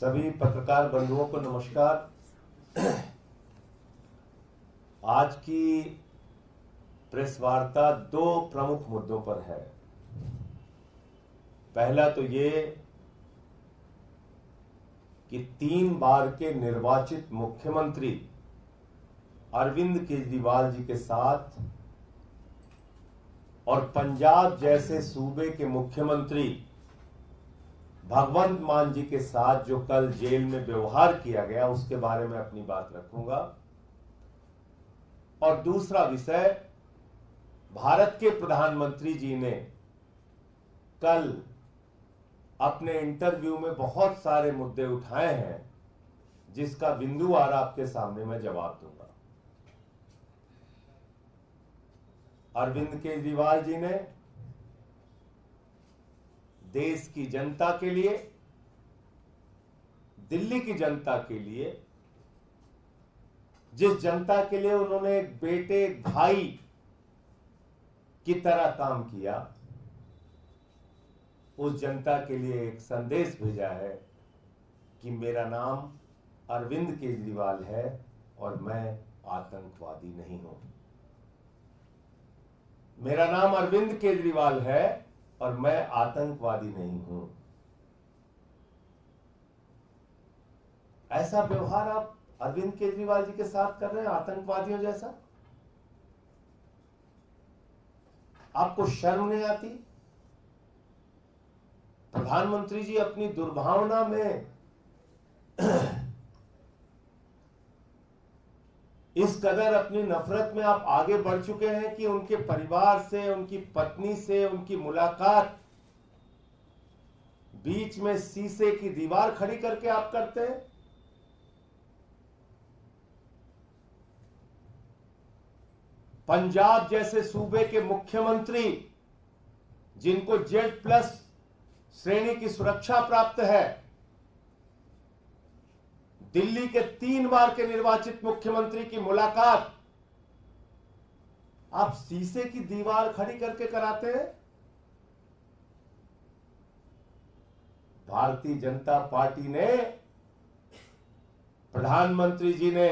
सभी पत्रकार बंधुओं को नमस्कार। आज की प्रेस वार्ता दो प्रमुख मुद्दों पर है। पहला तो ये कि 3 बार के निर्वाचित मुख्यमंत्री अरविंद केजरीवाल जी के साथ और पंजाब जैसे सूबे के मुख्यमंत्री भगवंत मान जी के साथ जो कल जेल में व्यवहार किया गया, उसके बारे में अपनी बात रखूंगा। और दूसरा विषय, भारत के प्रधानमंत्री जी ने कल अपने इंटरव्यू में बहुत सारे मुद्दे उठाए हैं, जिसका बिंदुवार आपके सामने मैं जवाब दूंगा। अरविंद केजरीवाल जी ने देश की जनता के लिए, दिल्ली की जनता के लिए, जिस जनता के लिए उन्होंने एक बेटे भाई की तरह काम किया, उस जनता के लिए एक संदेश भेजा है कि मेरा नाम अरविंद केजरीवाल है और मैं आतंकवादी नहीं हूं। मेरा नाम अरविंद केजरीवाल है और मैं आतंकवादी नहीं हूं। ऐसा व्यवहार आप अरविंद केजरीवाल जी के साथ कर रहे हैं, आतंकवादियों जैसा। आपको शर्म नहीं आती? प्रधानमंत्री जी अपनी दुर्भावना में इस कदर अपनी नफरत में आप आगे बढ़ चुके हैं कि उनके परिवार से, उनकी पत्नी से उनकी मुलाकात बीच में शीशे की दीवार खड़ी करके आप करते हैं। पंजाब जैसे सूबे के मुख्यमंत्री, जिनको Z+ श्रेणी की सुरक्षा प्राप्त है, दिल्ली के 3 बार के निर्वाचित मुख्यमंत्री की मुलाकात आप शीशे की दीवार खड़ी करके कराते हैं। भारतीय जनता पार्टी ने, प्रधानमंत्री जी ने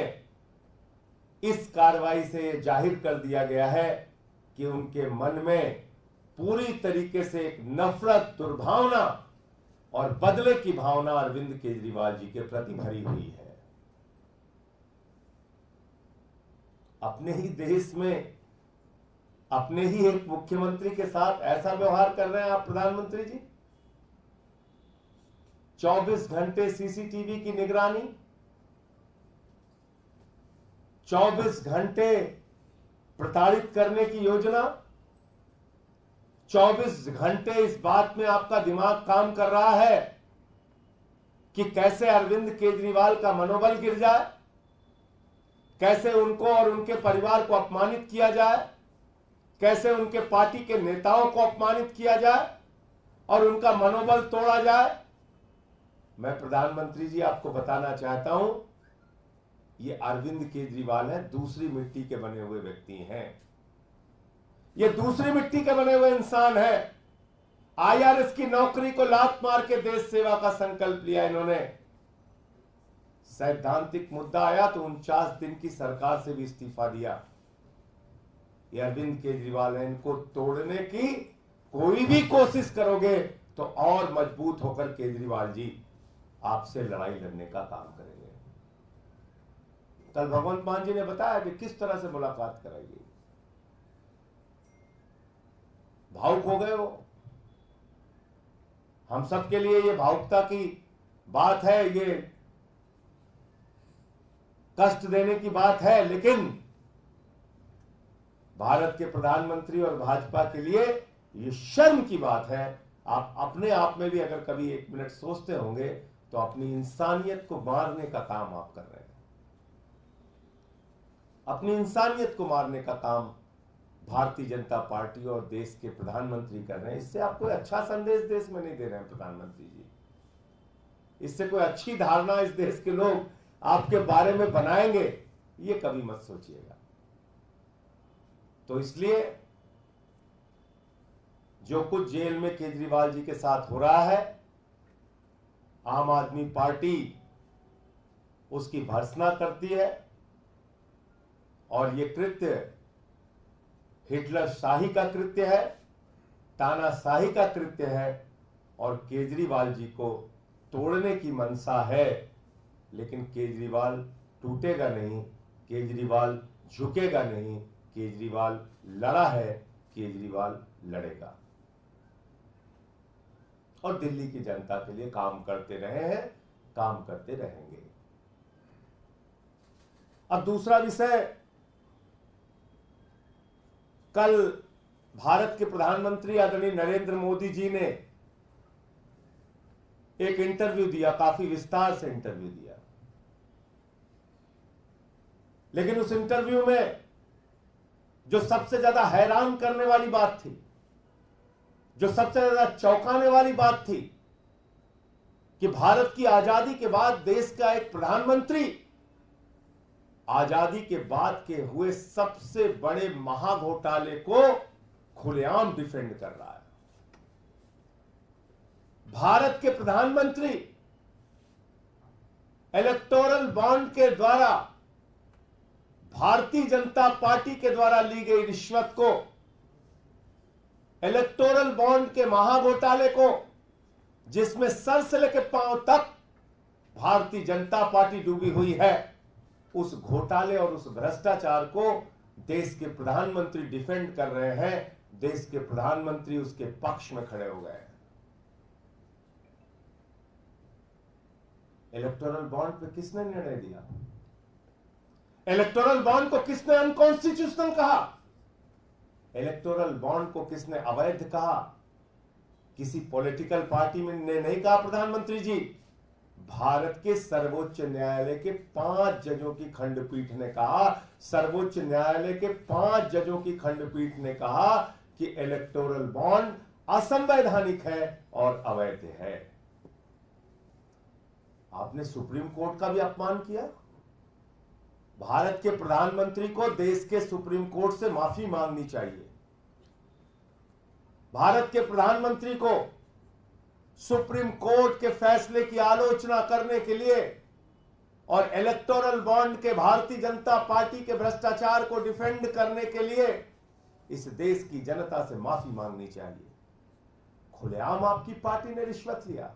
इस कार्रवाई से जाहिर कर दिया गया है कि उनके मन में पूरी तरीके से एक नफरत, दुर्भावना और बदले की भावना अरविंद केजरीवाल जी के प्रति भरी हुई है। अपने ही देश में अपने ही एक मुख्यमंत्री के साथ ऐसा व्यवहार कर रहे हैं आप प्रधानमंत्री जी। 24 घंटे सीसीटीवी की निगरानी, 24 घंटे प्रताड़ित करने की योजना, 24 घंटे इस बात में आपका दिमाग काम कर रहा है कि कैसे अरविंद केजरीवाल का मनोबल गिर जाए, कैसे उनको और उनके परिवार को अपमानित किया जाए, कैसे उनके पार्टी के नेताओं को अपमानित किया जाए और उनका मनोबल तोड़ा जाए। मैं प्रधानमंत्री जी आपको बताना चाहता हूं, ये अरविंद केजरीवाल है, दूसरी मिट्टी के बने हुए व्यक्ति हैं। ये दूसरी मिट्टी के बने हुए इंसान है। IRS की नौकरी को लात मार के देश सेवा का संकल्प लिया इन्होंने। सैद्धांतिक मुद्दा आया तो 49 दिन की सरकार से भी इस्तीफा दिया। ये अरविंद केजरीवाल है, इनको तोड़ने की कोई भी कोशिश करोगे तो और मजबूत होकर केजरीवाल जी आपसे लड़ाई लड़ने का काम करेंगे। कल भगवंत मान जी ने बताया कि किस तरह से मुलाकात कराई गई। भावुक हो गए वो। हम सबके लिए ये भावुकता की बात है, ये कष्ट देने की बात है, लेकिन भारत के प्रधानमंत्री और भाजपा के लिए ये शर्म की बात है। आप अपने आप में भी अगर कभी 1 मिनट सोचते होंगे तो अपनी इंसानियत को मारने का काम आप कर रहे हैं। अपनी इंसानियत को मारने का काम भारतीय जनता पार्टी और देश के प्रधानमंत्री कर रहे हैं। इससे आप कोई अच्छा संदेश देश में नहीं दे रहे हैं प्रधानमंत्री जी। इससे कोई अच्छी धारणा इस देश के लोग आपके बारे में बनाएंगे, ये कभी मत सोचिएगा। तो इसलिए जो कुछ जेल में केजरीवाल जी के साथ हो रहा है, आम आदमी पार्टी उसकी भर्त्सना करती है और ये कृत्य हिटलर शाही का कृत्य है, तानाशाही का कृत्य है और केजरीवाल जी को तोड़ने की मंशा है। लेकिन केजरीवाल टूटेगा नहीं, केजरीवाल झुकेगा नहीं, केजरीवाल लड़ा है, केजरीवाल लड़ेगा और दिल्ली की जनता के लिए काम करते रहे हैं, काम करते रहेंगे। अब दूसरा विषय, कल भारत के प्रधानमंत्री आदरणीय नरेंद्र मोदी जी ने एक इंटरव्यू दिया, काफी विस्तार से इंटरव्यू दिया। लेकिन उस इंटरव्यू में जो सबसे ज्यादा हैरान करने वाली बात थी, जो सबसे ज्यादा चौंकाने वाली बात थी कि भारत की आजादी के बाद देश का एक प्रधानमंत्री आजादी के बाद के हुए सबसे बड़े महाघोटाले को खुलेआम डिफेंड कर रहा है। भारत के प्रधानमंत्री इलेक्टोरल बॉन्ड के द्वारा भारतीय जनता पार्टी के द्वारा ली गई रिश्वत को, इलेक्टोरल बॉन्ड के महाघोटाले को, जिसमें सर से लेकर पांव तक भारतीय जनता पार्टी डूबी हुई है, उस घोटाले और उस भ्रष्टाचार को देश के प्रधानमंत्री डिफेंड कर रहे हैं। देश के प्रधानमंत्री उसके पक्ष में खड़े हो गए। इलेक्टोरल बॉन्ड पे किसने निर्णय दिया? इलेक्टोरल बॉन्ड को किसने अनकॉन्स्टिट्यूशनल कहा? इलेक्टोरल बॉन्ड को किसने अवैध कहा? किसी पॉलिटिकल पार्टी में ने नहीं कहा प्रधानमंत्री जी। भारत के सर्वोच्च न्यायालय के 5 जजों की खंडपीठ ने कहा, सर्वोच्च न्यायालय के 5 जजों की खंडपीठ ने कहा कि इलेक्टोरल बॉन्ड असंवैधानिक है और अवैध है। आपने सुप्रीम कोर्ट का भी अपमान किया। भारत के प्रधानमंत्री को देश के सुप्रीम कोर्ट से माफी मांगनी चाहिए। भारत के प्रधानमंत्री को सुप्रीम कोर्ट के फैसले की आलोचना करने के लिए और इलेक्टोरल बॉन्ड के भारतीय जनता पार्टी के भ्रष्टाचार को डिफेंड करने के लिए इस देश की जनता से माफी मांगनी चाहिए। खुलेआम आपकी पार्टी ने रिश्वत लिया।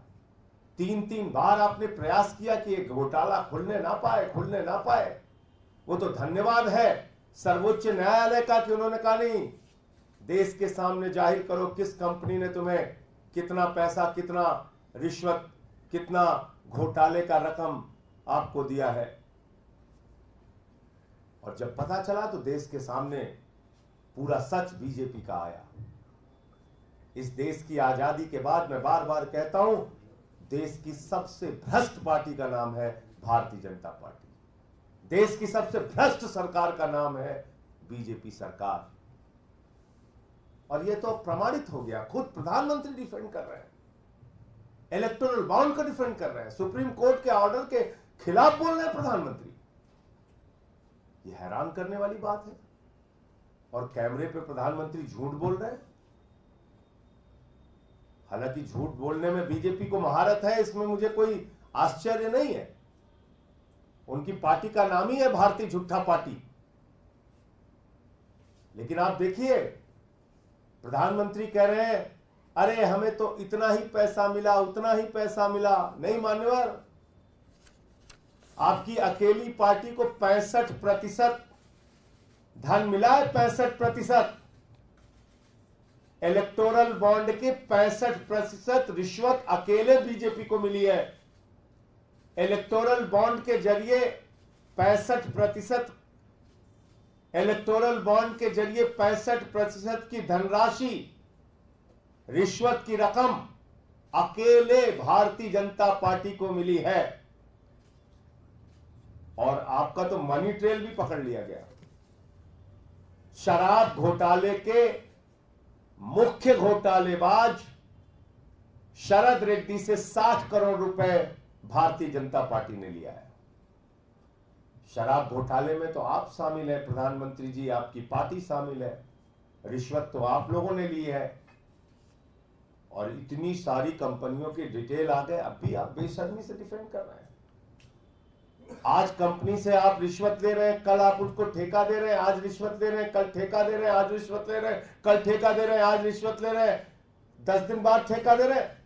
3 बार आपने प्रयास किया कि ये घोटाला खुलने ना पाए। वो तो धन्यवाद है सर्वोच्च न्यायालय का कि उन्होंने कहा नहीं, देश के सामने जाहिर करो किस कंपनी ने तुम्हें कितना पैसा, कितना रिश्वत, कितना घोटाले का रकम आपको दिया है। और जब पता चला तो देश के सामने पूरा सच बीजेपी का आया। इस देश की आजादी के बाद मैं बार बार कहता हूं, देश की सबसे भ्रष्ट पार्टी का नाम है भारतीय जनता पार्टी। देश की सबसे भ्रष्ट सरकार का नाम है बीजेपी सरकार। और यह तो प्रमाणित हो गया। खुद प्रधानमंत्री डिफेंड कर रहे हैं, इलेक्टोरल बॉन्ड को डिफेंड कर रहे हैं, सुप्रीम कोर्ट के ऑर्डर के खिलाफ बोल रहे हैं प्रधानमंत्री। यह हैरान करने वाली बात है। और कैमरे पे प्रधानमंत्री झूठ बोल रहे हैं। हालांकि झूठ बोलने में बीजेपी को महारत है, इसमें मुझे कोई आश्चर्य नहीं है। उनकी पार्टी का नाम ही है भारतीय झूठा पार्टी। लेकिन आप देखिए, प्रधानमंत्री कह रहे हैं अरे हमें तो इतना ही पैसा मिला, उतना ही पैसा मिला। नहीं मान्यवर, आपकी अकेली पार्टी को 65% धन मिला है। 65% इलेक्टोरल बॉन्ड के 65% रिश्वत अकेले बीजेपी को मिली है। इलेक्टोरल बॉन्ड के जरिए 65% इलेक्टोरल बॉन्ड के जरिए 65% की धनराशि, रिश्वत की रकम अकेले भारतीय जनता पार्टी को मिली है। और आपका तो मनी ट्रेल भी पकड़ लिया गया। शराब घोटाले के मुख्य घोटालेबाज शरद रेड्डी से 60 करोड़ रुपए भारतीय जनता पार्टी ने लिया है। शराब घोटाले में तो आप शामिल है प्रधानमंत्री जी, आपकी पार्टी शामिल है। रिश्वत तो आप लोगों ने ली है। और इतनी सारी कंपनियों की डिटेल आ गए, अब भी आप बेशर्मी से डिफेंड कर रहे हैं। आज कंपनी से आप रिश्वत ले रहे हैं, कल आप उसको ठेका दे रहे हैं, आज रिश्वत ले रहे हैं, कल ठेका दे रहे हैं, आज रिश्वत ले रहे हैं, कल ठेका दे रहे हैं, आज रिश्वत ले रहे हैं, 10 दिन बाद ठेका दे रहे हैं।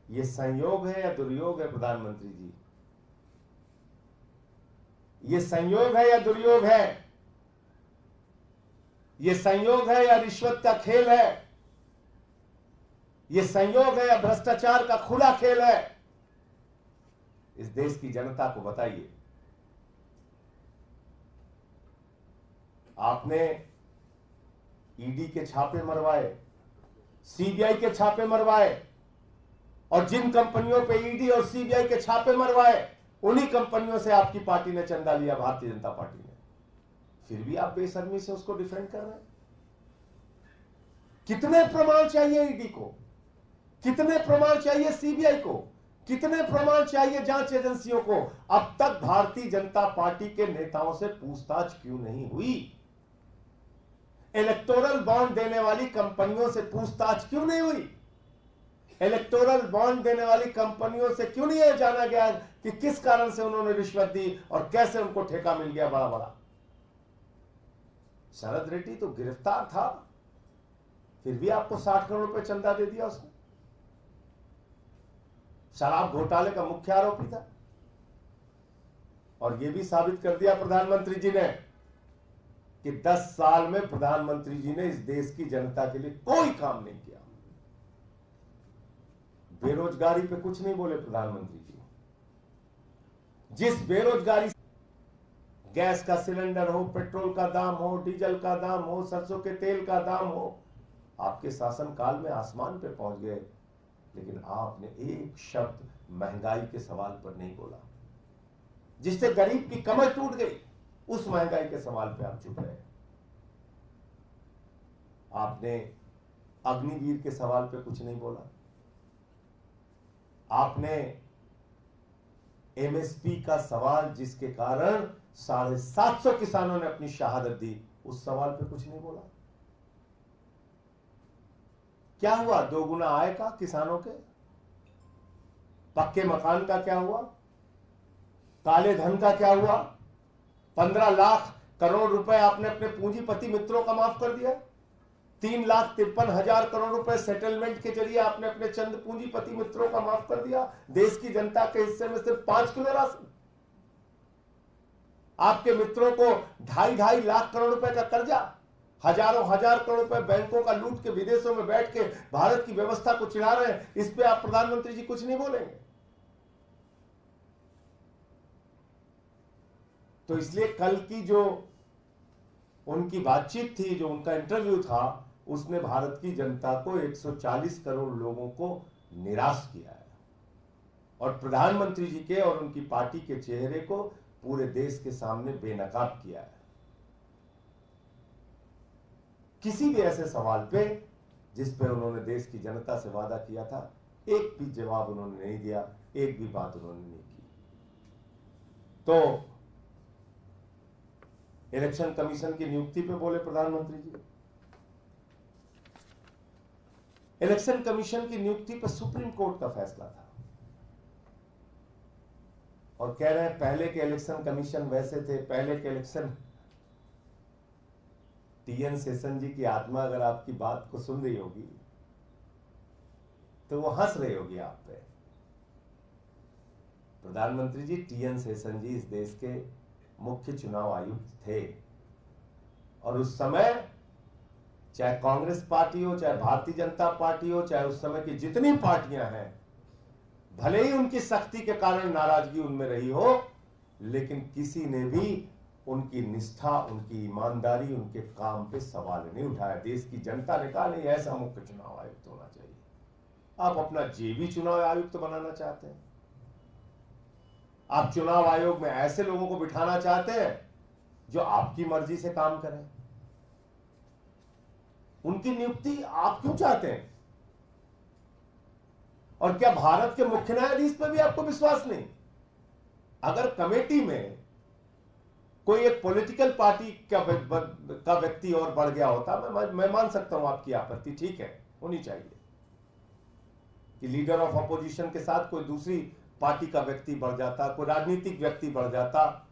ये संयोग है या दुर्योग है प्रधानमंत्री जी? ये संयोग है या दुर्योग है? ये संयोग है या रिश्वत का खेल है? ये संयोग है या भ्रष्टाचार का खुला खेल है? इस देश की जनता को बताइए। आपने ईडी के छापे मरवाए, सीबीआई के छापे मरवाए, और जिन कंपनियों पे ईडी और सीबीआई के छापे मरवाए उन्हीं कंपनियों से आपकी पार्टी ने चंदा लिया, भारतीय जनता पार्टी ने। फिर भी आप बेशर्मी से उसको डिफेंड कर रहे हैं। कितने प्रमाण चाहिए ईडी को? कितने प्रमाण चाहिए सीबीआई को? कितने प्रमाण चाहिए जांच एजेंसियों को? अब तक भारतीय जनता पार्टी के नेताओं से पूछताछ क्यों नहीं हुई? इलेक्टोरल बॉन्ड देने वाली कंपनियों से पूछताछ क्यों नहीं हुई? इलेक्टोरल बॉन्ड देने वाली कंपनियों से क्यों नहीं जाना गया कि किस कारण से उन्होंने रिश्वत दी और कैसे उनको ठेका मिल गया बड़ा बड़ा? शरद रेड्डी तो गिरफ्तार था, फिर भी आपको 60 करोड़ रुपए चंदा दे दिया उसने। शराब घोटाले का मुख्य आरोपी था, और यह भी साबित कर दिया प्रधानमंत्री जी ने कि 10 साल में प्रधानमंत्री जी ने इस देश की जनता के लिए कोई काम नहीं किया। बेरोजगारी पे कुछ नहीं बोले प्रधानमंत्री जी। जिस बेरोजगारी, गैस का सिलेंडर हो, पेट्रोल का दाम हो, डीजल का दाम हो, सरसों के तेल का दाम हो, आपके शासनकाल में आसमान पे पहुंच गए, लेकिन आपने एक शब्द महंगाई के सवाल पर नहीं बोला। जिससे गरीब की कमर टूट गई, उस महंगाई के सवाल पे आप चुप रहे। आपने अग्निवीर के सवाल पे कुछ नहीं बोला। आपने एमएसपी का सवाल, जिसके कारण 750 किसानों ने अपनी शहादत दी, उस सवाल पे कुछ नहीं बोला। क्या हुआ? 2 गुना आय का किसानों के? पक्के मकान का क्या हुआ? काले धन का क्या हुआ? 15 लाख करोड़ रुपए आपने अपने पूंजीपति मित्रों का माफ कर दिया। 3,53,000 करोड़ रुपए सेटलमेंट के जरिए आपने अपने चंद पूंजीपति मित्रों का माफ कर दिया। देश की जनता के हिस्से में सिर्फ 5 किलो राशि। आपके मित्रों को 2.5 लाख करोड़ रुपए का कर्जा, हजारों हजार करोड़ रुपए बैंकों का लूट के विदेशों में बैठ के भारत की व्यवस्था को चिढ़ा रहे हैं। इस पे आप प्रधानमंत्री जी कुछ नहीं बोलेंगे। तो इसलिए कल की जो उनकी बातचीत थी, जो उनका इंटरव्यू था, उसने भारत की जनता को, 140 करोड़ लोगों को निराश किया है, और प्रधानमंत्री जी के और उनकी पार्टी के चेहरे को पूरे देश के सामने बेनकाब किया है। किसी भी ऐसे सवाल पे जिस पे उन्होंने देश की जनता से वादा किया था, एक भी जवाब उन्होंने नहीं दिया, एक भी बात उन्होंने नहीं की। तो इलेक्शन कमीशन की नियुक्ति पे बोले प्रधानमंत्री जी। इलेक्शन कमीशन की नियुक्ति पर सुप्रीम कोर्ट का फैसला था, और कह रहे हैं पहले के इलेक्शन कमीशन वैसे थे, पहले के इलेक्शन। टीएन शेषन जी की आत्मा अगर आपकी बात को सुन रही होगी तो वो हंस रही होगी आप पे। प्रधानमंत्री जी, टीएन शेषन जी इस देश के मुख्य चुनाव आयुक्त थे, और उस समय चाहे कांग्रेस पार्टी हो, चाहे भारतीय जनता पार्टी हो, चाहे उस समय की जितनी पार्टियां हैं, भले ही उनकी सख्ती के कारण नाराजगी उनमें रही हो, लेकिन किसी ने भी उनकी निष्ठा, उनकी ईमानदारी, उनके काम पे सवाल नहीं उठाया। देश की जनता ने कहा नहीं, ऐसा मुख्य चुनाव आयुक्त होना चाहिए। आप अपना जेबी चुनाव आयुक्त बनाना चाहते हैं? आप चुनाव आयोग में ऐसे लोगों को बिठाना चाहते हैं जो आपकी मर्जी से काम करें? उनकी नियुक्ति आप क्यों चाहते हैं? और क्या भारत के मुख्य न्यायाधीश पर भी आपको विश्वास नहीं? अगर कमेटी में कोई एक पॉलिटिकल पार्टी का व्यक्ति और बढ़ गया होता, मैं मान सकता हूं आपकी आपत्ति, ठीक है, होनी चाहिए कि लीडर ऑफ अपोजिशन के साथ कोई दूसरी पार्टी का व्यक्ति बढ़ जाता, कोई राजनीतिक व्यक्ति बढ़ जाता,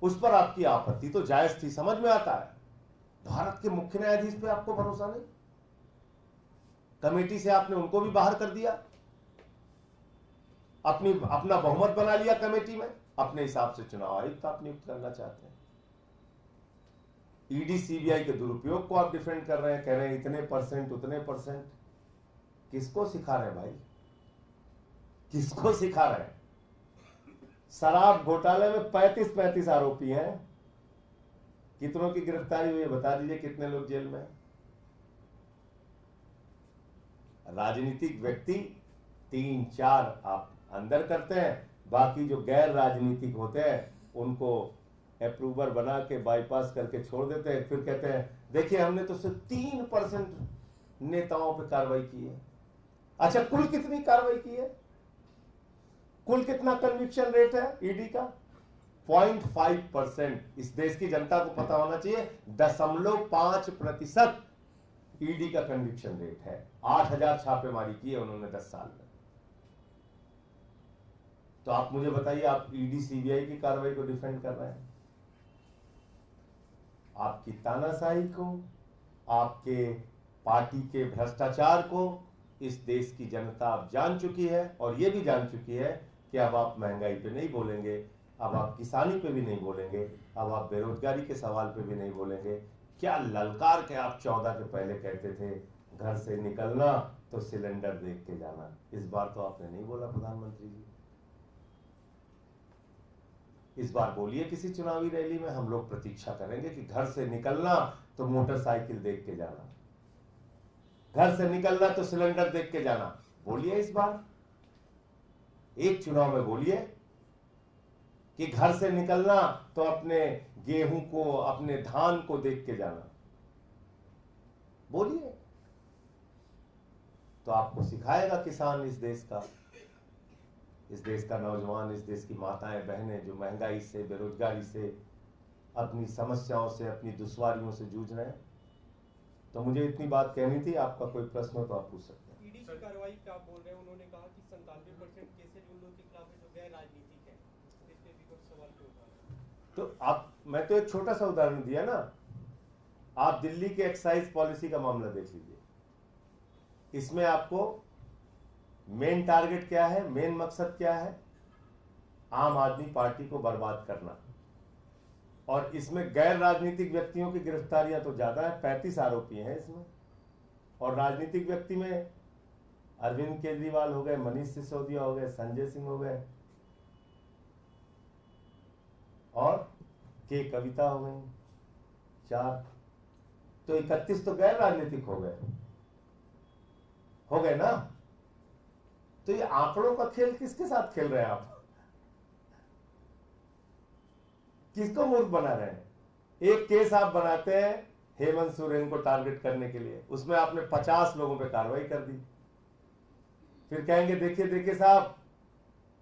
उस पर आपकी आपत्ति तो जायज थी, समझ में आता है। भारत के मुख्य न्यायाधीश पे आपको भरोसा नहीं, कमेटी से आपने उनको भी बाहर कर दिया, अपना बहुमत बना लिया कमेटी में, अपने हिसाब से चुनाव आयुक्त आप नियुक्त करना चाहते हैं। ईडी सीबीआई के दुरुपयोग को आप डिफेंड कर रहे हैं, कह रहे हैं इतने परसेंट उतने परसेंट। किसको सिखा रहे हैं भाई, किसको सिखा रहे हैं? शराब घोटाले में 35 आरोपी हैं, कितनों की गिरफ्तारी हुई है बता दीजिए, कितने लोग जेल में हैं? राजनीतिक व्यक्ति 3-4 आप अंदर करते हैं, बाकी जो गैर राजनीतिक होते हैं उनको अप्रूवर बना के बाईपास करके छोड़ देते हैं। फिर कहते हैं देखिए हमने तो सिर्फ 3% नेताओं पे कार्रवाई की है। अच्छा, कुल कितनी कार्रवाई की है? कुल कितना कन्विक्शन रेट है ईडी का? 0.5%। इस देश की जनता को पता होना चाहिए 0.5% ईडी का कन्विक्शन रेट है। 8,000 छापेमारी की है उन्होंने 10 साल में। तो आप मुझे बताइए, आप ईडी सीबीआई की कार्रवाई को डिफेंड कर रहे हैं? आपकी तानाशाही को, आपके पार्टी के भ्रष्टाचार को इस देश की जनता अब जान चुकी है, और यह भी जान चुकी है कि अब आप महंगाई पे नहीं बोलेंगे, अब आप किसानी पे भी नहीं बोलेंगे, अब आप बेरोजगारी के सवाल पे भी नहीं बोलेंगे। क्या ललकार के आप 14 के पहले कहते थे घर से निकलना तो सिलेंडर देख के जाना, इस बार तो आपने नहीं बोला प्रधानमंत्री जी। इस बार बोलिए किसी चुनावी रैली में, हम लोग प्रतीक्षा करेंगे कि घर से निकलना तो मोटरसाइकिल देख के जाना, घर से निकलना तो सिलेंडर देख के जाना। बोलिए इस बार, एक चुनाव में बोलिए कि घर से निकलना तो अपने गेहूं को, अपने धान को देख के जाना। बोलिए, तो आपको सिखाएगा किसान इस देश का, इस देश का नौजवान, इस देश की माताएं बहनें जो महंगाई से, बेरोजगारी से, अपनी समस्याओं से, अपनी दुश्वारियों से जूझ रहे हैं। तो मुझे इतनी बात कहनी थी, आपका कोई प्रश्न हो तो आप पूछ सकते हैं। ईडी की कार्रवाई पे आप बोल रहे हैं, उन्होंने कहा कि 97% केसेज उन लोगों के खिलाफ है जो गैर राजनीतिक है, इस पे भी कुछ सवाल क्यों उठा रहे हैं? तो आप, मैं तो एक छोटा सा उदाहरण दिया ना, आप दिल्ली के एक्साइज पॉलिसी का मामला देख लीजिए। इसमें आपको मेन टारगेट क्या है, मेन मकसद क्या है? आम आदमी पार्टी को बर्बाद करना। और इसमें गैर राजनीतिक व्यक्तियों की गिरफ्तारियां तो ज्यादा है, 35 आरोपी हैं इसमें। और राजनीतिक व्यक्ति में अरविंद केजरीवाल हो गए, मनीष सिसोदिया हो गए, संजय सिंह हो गए, और के कविता हो गई, 4। तो 31 तो गैर राजनीतिक हो गए ना। तो ये आंकड़ों का खेल किसके साथ खेल रहे हैं आप? किसको मूर्ख बना रहे हैं? एक केस आप बनाते हैं हेमंत सोरेन को टारगेट करने के लिए, उसमें आपने 50 लोगों पे कार्रवाई कर दी। फिर कहेंगे देखिए देखिए साहब,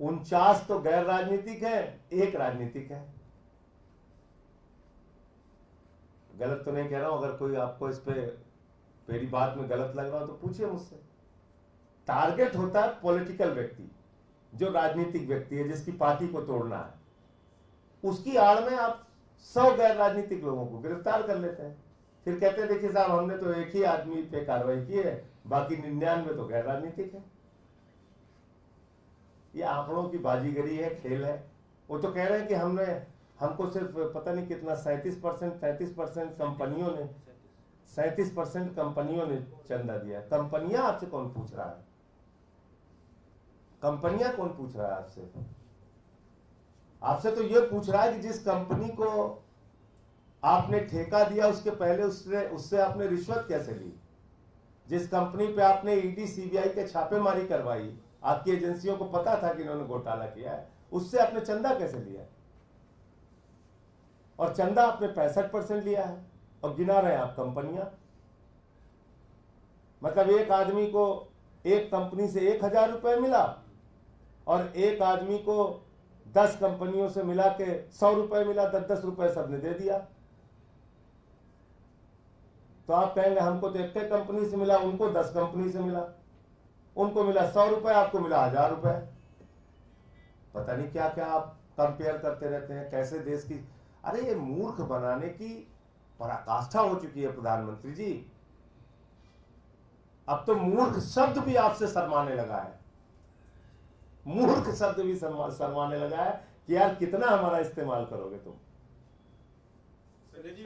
49 तो गैर राजनीतिक है, 1 राजनीतिक है। गलत तो नहीं कह रहा हूं, अगर कोई आपको इस पे मेरी बात में गलत लग रहा हो तो पूछिए मुझसे। टारगेट होता है पॉलिटिकल व्यक्ति, जो राजनीतिक व्यक्ति है, जिसकी पार्टी को तोड़ना है। उसकी आड़ में आप 100 गैर राजनीतिक लोगों को गिरफ्तार कर लेते हैं। फिर कहते हैं देखिए साहब, हमने तो एक ही आदमी पे कार्रवाई की है, बाकी 99 तो गैर राजनीतिक है। ये आंकड़ों की बाजीगरी है, खेल है। वो तो कह रहे हैं कि हमको सिर्फ पता नहीं कितना 33% कंपनियों ने 37% कंपनियों ने चंदा दिया। कंपनियां आपसे कौन पूछ रहा है? कंपनियां कौन पूछ रहा है आपसे? आपसे तो यह पूछ रहा है कि जिस कंपनी को आपने ठेका दिया उसके पहले उससे आपने रिश्वत कैसे ली? जिस कंपनी पे आपने ईडी सीबीआई के छापेमारी करवाई, आपकी एजेंसियों को पता था कि इन्होंने घोटाला किया है, उससे आपने चंदा कैसे लिया? और चंदा आपने 65% लिया है, और गिना रहे हैं आप कंपनियां। मतलब एक आदमी को एक कंपनी से 1,000 रुपए मिला, और एक आदमी को 10 कंपनियों से मिला के 100 रुपए मिला, 10-10 रुपए सबने दे दिया। तो आप कहेंगे हमको तो एक कंपनी से मिला, उनको 10 कंपनी से मिला, उनको मिला 100 रुपए, आपको मिला 1000 रुपए। पता नहीं क्या क्या आप कंपेयर करते रहते हैं, कैसे देश की। अरे ये मूर्ख बनाने की पराकाष्ठा हो चुकी है प्रधानमंत्री जी। अब तो मूर्ख शब्द भी आपसे शर्माने लगा है, मूर्ख शब्द भी शर्माने लगा है कि यार कितना हमारा इस्तेमाल करोगे तुम। संजय जी,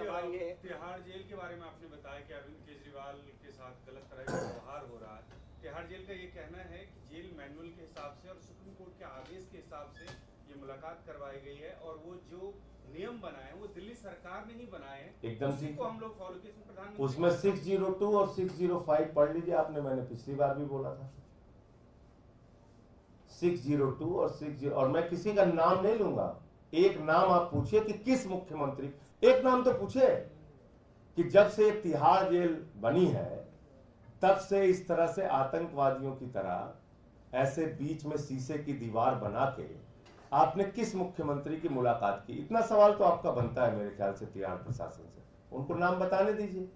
तिहाड़ जेल के बारे में आपने बताया कि अरविंद केजरीवाल के साथ गलत तरह का व्यवहार हो रहा है। तिहाड़ जेल का ये कहना है कि जेल मैनुअल के हिसाब से और सुप्रीम कोर्ट के आदेश के हिसाब से ये मुलाकात करवाई गई है, और वो जो नियम बनाए वो दिल्ली सरकार ने ही बनाए हैं, एकदम उसी को हम लोग फॉलो किए। प्रधानमंत्री उसमें 602 और 605 पढ़ लीजिए आपने, मैंने पिछली बार भी बोला था 602 और 60, और मैं किसी का नाम नहीं लूंगा। एक नाम आप पूछिए कि किस मुख्यमंत्री, एक नाम तो पूछे कि जब से तिहाड़ जेल बनी है तब से इस तरह से आतंकवादियों की तरह ऐसे बीच में शीशे की दीवार बना के आपने किस मुख्यमंत्री की मुलाकात की। इतना सवाल तो आपका बनता है मेरे ख्याल से तिहाड़ प्रशासन से। उनको नाम बताने दीजिए,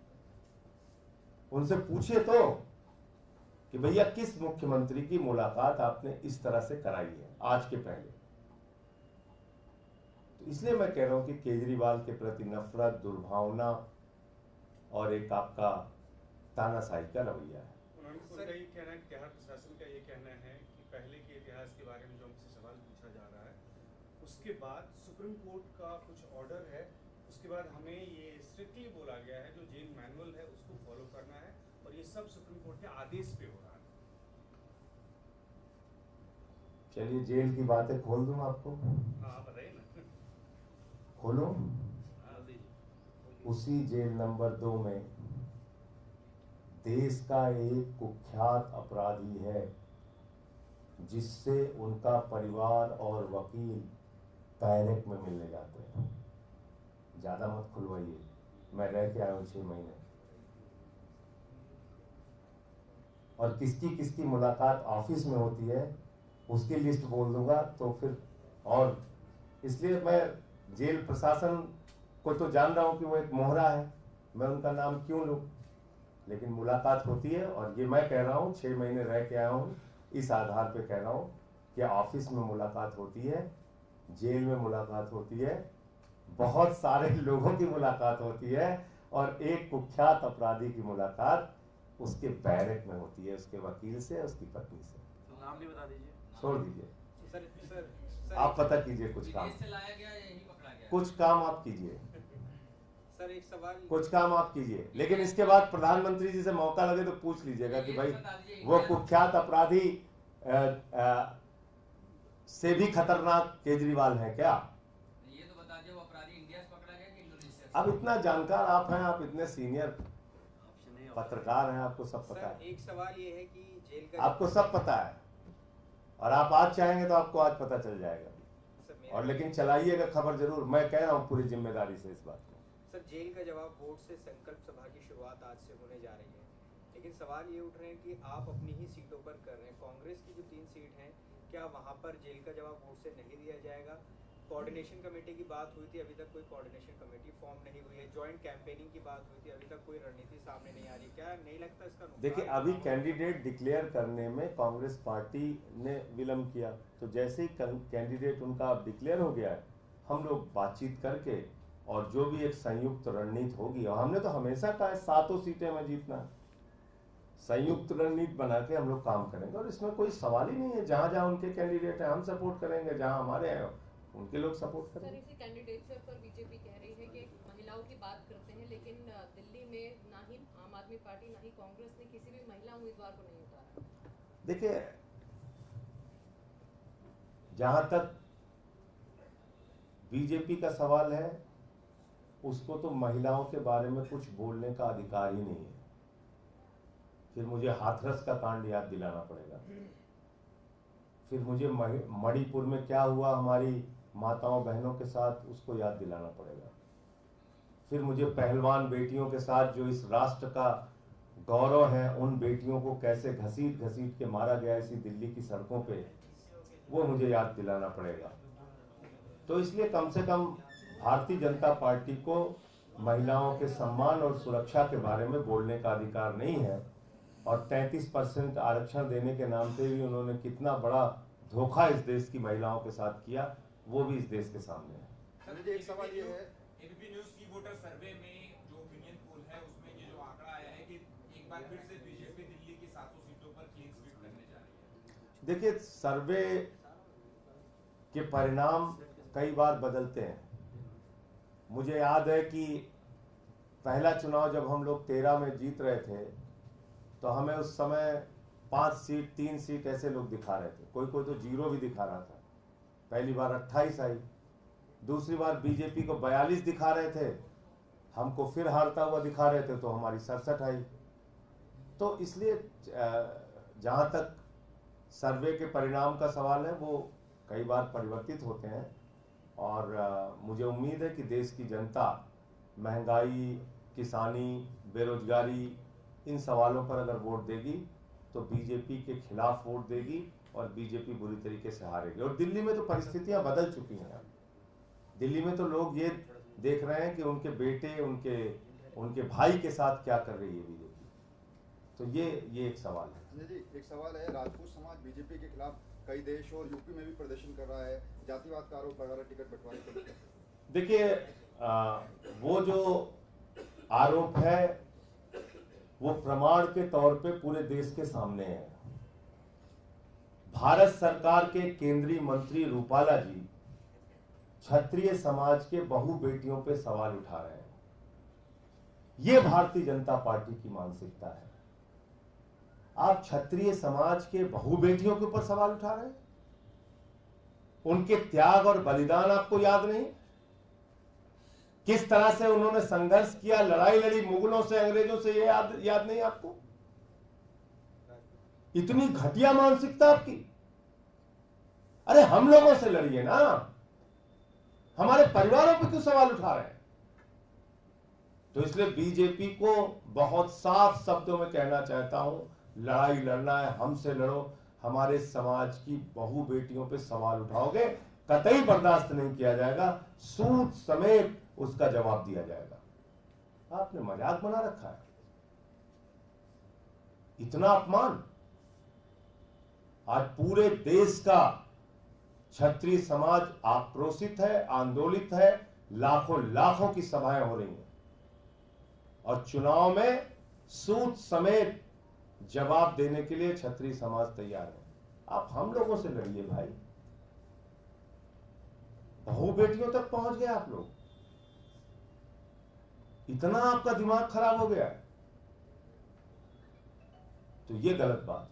उनसे पूछिए तो कि भैया किस मुख्यमंत्री की मुलाकात आपने इस तरह से कराई है आज के पहले। तो इसलिए मैं कह रहा हूं कि केजरीवाल के प्रति नफरत, दुर्भावना और एक आपका तानाशाही का रवैया है। उनका ये कहना है, तिहाड़ प्रशासन का ये कहना है कि पहले के इतिहास के बारे में जो हमसे सवाल पूछा जा रहा है, उसके बाद सुप्रीम कोर्ट का कुछ ऑर्डर है, उसके बाद हमें ये स्ट्रिक्टली बोला गया है जो जेल मैनुअल है उसको फॉलो करना है, और ये सब सुप्रीम कोर्ट के आदेश पे हो रहा है। चलिए जेल की बातें खोल दूं आपको। हाँ बताइए ना। खोलो। उसी जेल नंबर 2 में देश का एक कुख्यात अपराधी है जिससे उनका परिवार और वकील बैरक में मिलने जाते हैं। ज्यादा मत खुलवाइए, मैं रह के आया हूं 6 महीने। और किसकी किसकी मुलाकात ऑफिस में होती है उसकी लिस्ट बोल दूंगा तो फिर, और इसलिए मैं जेल प्रशासन को तो जान रहा हूं कि वो एक मोहरा है, मैं उनका नाम क्यों लूं, लेकिन मुलाकात होती है। और ये मैं कह रहा हूं 6 महीने रह के आया हूं, इस आधार पे कह रहा हूं कि ऑफिस में मुलाकात होती है, जेल में मुलाकात होती है, बहुत सारे लोगों की मुलाकात होती है, और एक कुख्यात अपराधी की मुलाकात उसके बैरक में होती है, उसके वकील से, उसकी पत्नी से। तो नाम भी बता दीजिए। छोड़ दीजिए, सर आप पता कीजिए कुछ काम, विदेश से लाया गया यही पकड़ा गया। कुछ काम आप कीजिए, सर एक सवाल, कुछ काम आप कीजिए, लेकिन इसके बाद प्रधानमंत्री जी से मौका लगे तो पूछ लीजिएगा कि भाई वो कुख्यात अपराधी से भी खतरनाक केजरीवाल है क्या। ये तो बता दीजिए वो अपराधी इंडिया से पकड़ा गया कि इंडोनेशिया से? अब इतना जानकार आप हैं, आप इतने सीनियर पत्रकार हैं, आपको सब पता सर है, एक सवाल ये है कि जेल का, आपको सब पता है, और आप आज चाहेंगे तो आपको आज पता चल जाएगा। सर और लेकिन चलाइएगा खबर जरूर, मैं कह रहा हूँ पूरी जिम्मेदारी से इस बात को। सर जेल का जवाब बोर्ड से संकल्प सभा की शुरुआत आज से होने जा रही है, लेकिन सवाल ये उठ रहे हैं कि आप अपनी ही सीटों पर कर रहे हैं। कांग्रेस की जो 3 सीट हैं, क्या वहां पर जेल का जवाब बोर्ड से नहीं दिया जाएगा? कोऑर्डिनेशन कमेटी की बात हुई थी, अभी तक कोई कोऑर्डिनेशन कमेटी फॉर्म नहीं हुई है। जॉइंट कैंपेनिंग की बात हुई थी, अभी तक कोई रणनीति सामने नहीं आ रही। क्या नहीं लगता इसका नुकसान? देखिए अभी कैंडिडेट डिक्लेयर करने में कांग्रेस पार्टी ने विलम्ब किया, तो जैसे ही कैंडिडेट उनका डिक्लेयर हो गया है, हम लोग बातचीत करके और जो भी एक संयुक्त रणनीति होगी, और हमने तो हमेशा कहा है 7 सीटें में जीतना है, संयुक्त रणनीति बना के हम लोग काम करेंगे, और इसमें कोई सवाल ही नहीं है। जहां जहां उनके कैंडिडेट हैं हम सपोर्ट करेंगे, जहां हमारे हैं उनके लोग सपोर्ट सर करेंगे। इसी कैंडिडेचर पर बीजेपी कह रही है कि महिलाओं की बात करते हैं, लेकिन दिल्ली में ना ही आम आदमी पार्टी ना ही कांग्रेस ने किसी भी महिला उम्मीदवार को नहीं उतारा। देखिए जहां तक बीजेपी का सवाल है, उसको तो महिलाओं के बारे में कुछ बोलने का अधिकार ही नहीं है। फिर मुझे हाथरस का कांड याद दिलाना पड़ेगा, फिर मुझे मणिपुर में क्या हुआ हमारी माताओं बहनों के साथ उसको याद दिलाना पड़ेगा, फिर मुझे पहलवान बेटियों के साथ जो इस राष्ट्र का गौरव है, उन बेटियों को कैसे घसीट घसीट के मारा गया इसी दिल्ली की सड़कों पे, वो मुझे याद दिलाना पड़ेगा। तो इसलिए कम से कम भारतीय जनता पार्टी को महिलाओं के सम्मान और सुरक्षा के बारे में बोलने का अधिकार नहीं है। और 33% आरक्षण देने के नाम पे भी उन्होंने कितना बड़ा धोखा इस देश की महिलाओं के साथ किया, वो भी इस देश के सामने है। सर जी, एक सवाल ये है, एबीपी न्यूज की वोटर सर्वे में जो ओपिनियन पोल है उसमें ये जो आंकड़ा आया है कि एक बार फिर से बीजेपी दिल्ली की 700 सीटों पर क्लीन स्वीप करने जा रही है। देखिए, सर्वे के परिणाम कई बार बदलते हैं। मुझे याद है कि पहला चुनाव जब हम लोग 13 में जीत रहे थे तो हमें उस समय 5 सीट 3 सीट ऐसे लोग दिखा रहे थे, कोई कोई तो 0 भी दिखा रहा था। पहली बार 28 आई, दूसरी बार बीजेपी को 42 दिखा रहे थे, हमको फिर हारता हुआ दिखा रहे थे तो हमारी 67 आई। तो इसलिए जहाँ तक सर्वे के परिणाम का सवाल है वो कई बार परिवर्तित होते हैं। और मुझे उम्मीद है कि देश की जनता महंगाई, किसानी, बेरोजगारी, इन सवालों पर अगर वोट देगी तो बीजेपी के खिलाफ वोट देगी और बीजेपी बुरी तरीके से हारेगी। और दिल्ली में तो परिस्थितियां बदल चुकी हैं। दिल्ली में तो लोग ये देख रहे हैं कि उनके बेटे, उनके भाई के साथ क्या कर रही है बीजेपी। तो ये एक सवाल है। संजय जी, एक सवाल है, राजपूत समाज बीजेपी के खिलाफ कई देश और यूपी में भी प्रदर्शन कर रहा है, जातिवाद का आरोप लगा रहा है टिकट बंटवारे को लेकर। देखिए, वो जो आरोप है वो प्रमाण के तौर पे पूरे देश के सामने है। भारत सरकार के केंद्रीय मंत्री रूपाला जी क्षत्रिय समाज के बहु बेटियों पे सवाल उठा रहे हैं। ये भारतीय जनता पार्टी की मानसिकता है। आप क्षत्रिय समाज के बहु बेटियों के ऊपर सवाल उठा रहे हैं? उनके त्याग और बलिदान आपको याद नहीं? किस तरह से उन्होंने संघर्ष किया, लड़ाई लड़ी मुगलों से, अंग्रेजों से, ये याद नहीं आपको? इतनी घटिया मानसिकता आपकी। अरे हम लोगों से लड़िए ना, हमारे परिवारों पर क्यों सवाल उठा रहे हैं? तो इसलिए बीजेपी को बहुत साफ शब्दों में कहना चाहता हूं, लड़ाई लड़ना है हमसे लड़ो। हमारे समाज की बहु बेटियों पे सवाल उठाओगे, कतई बर्दाश्त नहीं किया जाएगा, सूद समेत उसका जवाब दिया जाएगा। आपने मजाक बना रखा है। इतना अपमान। आज पूरे देश का क्षत्रिय समाज आक्रोशित है, आंदोलित है, लाखों लाखों की सभाएं हो रही हैं और चुनाव में सूद समेत जवाब देने के लिए क्षत्रिय समाज तैयार है। आप हम लोगों से लड़िए भाई। बहु बेटियों तक पहुंच गए आप लोग। इतना आपका दिमाग खराब हो गया, तो ये गलत बात है।